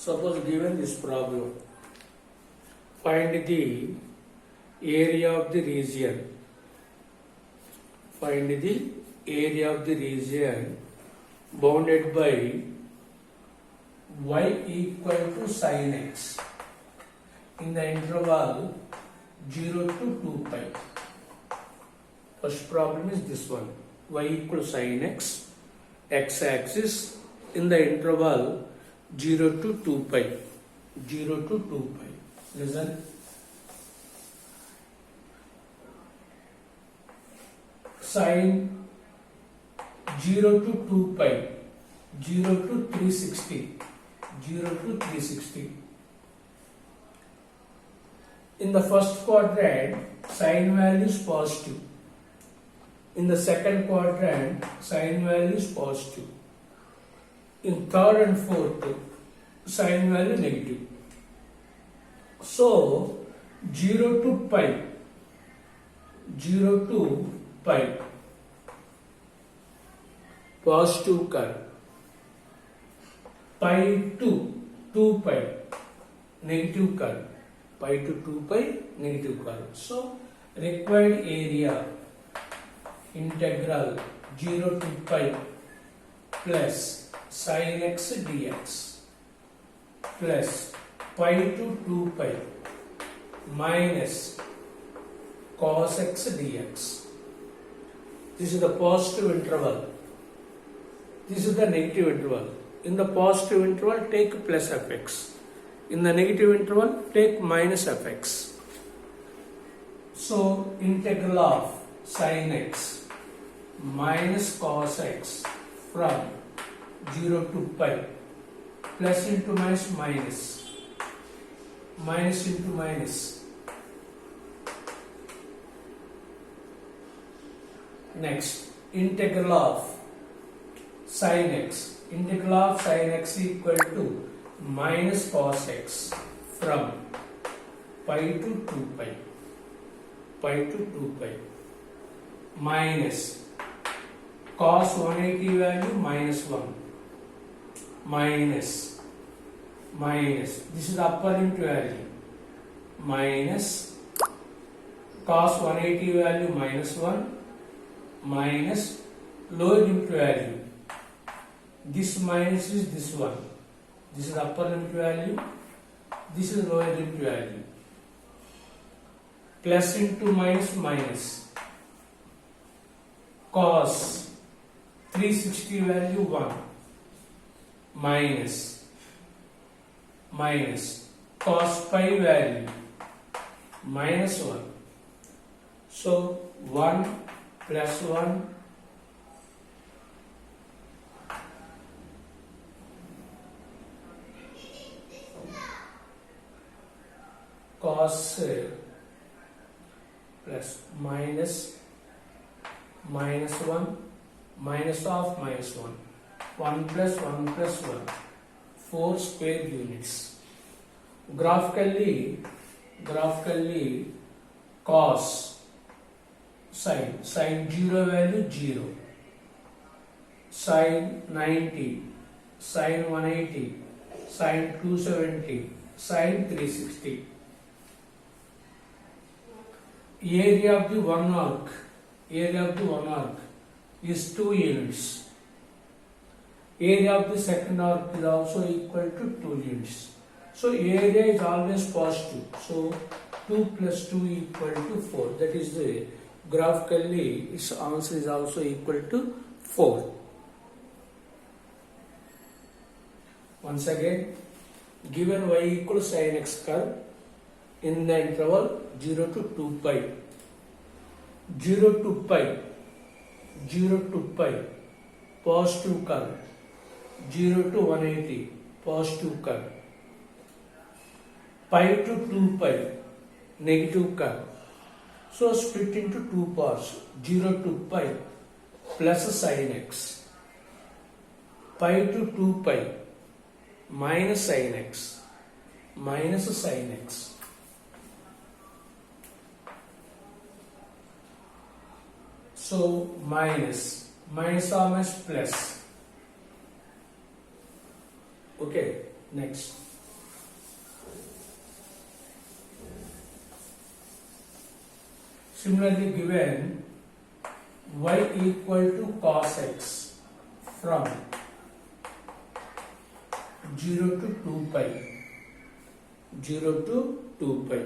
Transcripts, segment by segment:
Suppose given this problem, find the area of the region. Find the area of the region bounded by y equal to sin x in the interval 0 to 2 pi. First problem is this one, y equal to sin x, x-axis in the interval 0 to 2 pi. 0 to 2 pi. Listen. Sin 0 to 2 pi, 0 to 360, 0 to 360. In the first quadrant, sin value is positive. In the second quadrant, sin value is positive. In third and fourth, sin value negative. So, 0 to pi, 0 to pi, positive curve. Pi to 2 pi, negative curve. Pi to 2 pi, negative curve. So, required area integral 0 to pi plus sin x dx plus pi to 2 pi minus cos x dx. This is the positive interval. This is the negative interval. In the positive interval, take plus fx. In the negative interval, take minus fx. So, integral of sin x minus cos x from 0 to pi, plus into minus minus, minus into minus. Next, integral of sin x. Integral of sin x equal to minus cos x from pi to 2 pi, pi to 2 pi, minus cos 180 value minus 1, minus, minus, this is the upper limit value, minus cos 180 value minus 1, minus lower limit value. This minus is this one. This is upper limit value. This is lower limit value. Plus into minus minus. Cos 360 value 1 minus minus cos pi value minus 1. So 1 plus 1 cos plus minus minus 1 minus of minus 1, 1 plus 1 plus 1, 4 square units. Graphically cos sin 0 value 0, sin 90, sin 180, sin 270, sin 360. Area of the one arc is 2 units. Area of the second arc is also equal to 2 units. So area is always positive. So 2 plus 2 equal to 4. That is the graphically its answer is also equal to 4. Once again, given y equals sin x curve in the interval 0 to 2 pi, 0 to pi, 0 to pi, positive curve, 0 to 180, positive curve, pi to 2 pi, negative curve. So split into 2 parts, 0 to pi plus sin x, pi to 2 pi minus sin x, minus sin x. So minus or minus plus. Okay, next. Similarly given y equal to cos x from 0 to 2 pi. 0 to 2 pi.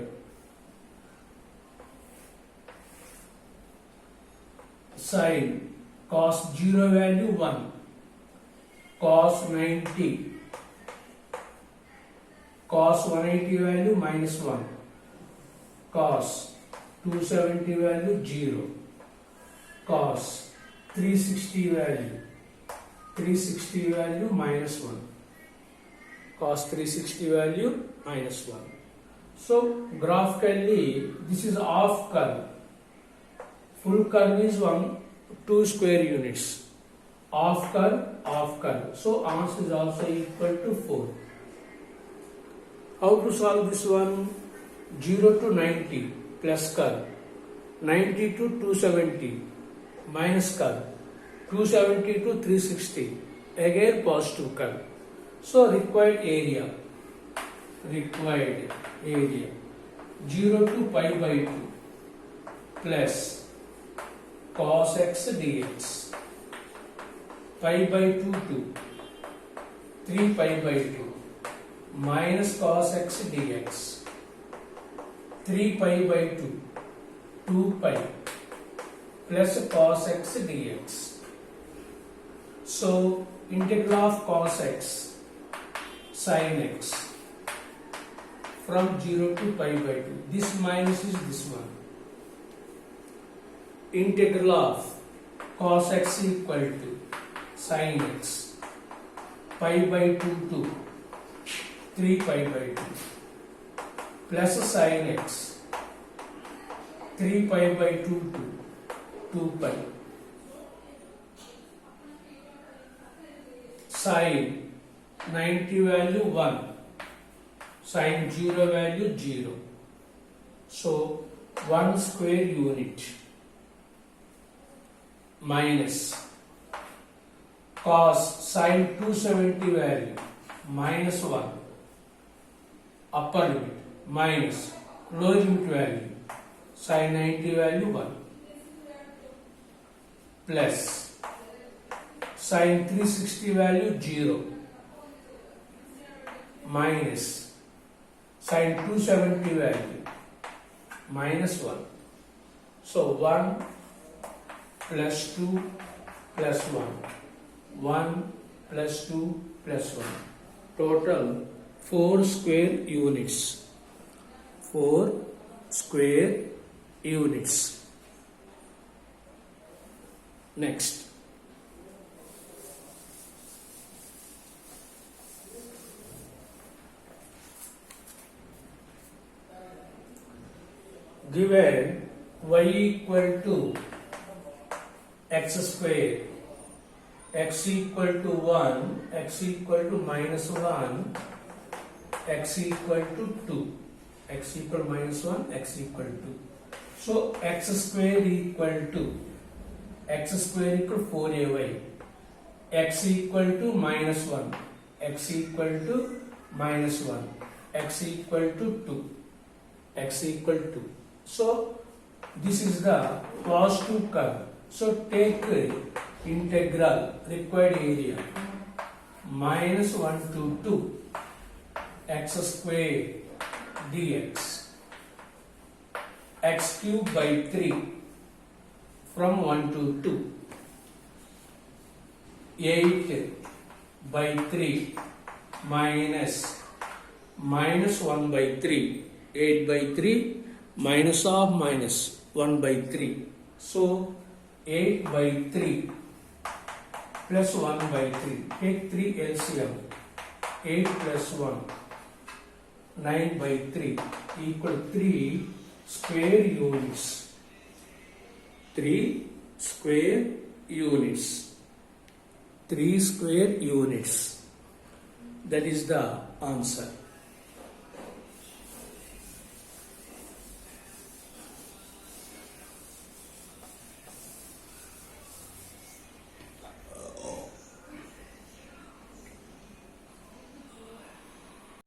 Sin cos 0 value 1, cos 90, cos 180 value minus 1, cos 270 value 0, cos 360 value minus 1, cos 360 value minus 1. So graphically this is half curve. Full curve is 2 square units. Half curve. So answer is also equal to 4. How to solve this one? 0 to 90 plus curve. 90 to 270 minus curve. 270 to 360 again positive curve. So required area 0 to pi by 2 plus cos x dx, pi by 2 to 3 pi by 2 minus cos x dx, 3 pi by 2, 2 pi plus cos x dx. So integral of cos x sin x from 0 to pi by 2. This minus is this one. Integral of cos x equal to sin x pi by 2 to 3 pi by 2 plus sin x 3 pi by 2 to 2 pi sin 90 value 1, sin 0 value 0. So 1 square unit minus cos sin 270 value minus 1 upper limit minus lower limit value sin 90 value 1 plus sin 360 value 0 minus sin 270 value minus 1. So 1 plus 2 plus 1, 1 plus 2 plus 1. Total 4 square units. 4 square units. Next. Given y equal to x square, x equal to 1, x equal to minus 1, x equal to 2, x equal minus 1, x equal 2. So x square equal 4ay, x equal to minus 1, x equal to minus 1, x equal to 2, x equal 2. So this is the positive curve. So take integral required area minus 1 to 2 x square dx, x cube by 3 from 1 to 2, 8 by 3 minus 1 by 3, 8 by 3 minus of minus 1 by 3. So 8 by 3 plus 1 by 3. Take 3 LCM. 8 plus 1. 9 by 3 equal 3 square units. 3 square units. 3 square units. That is the answer.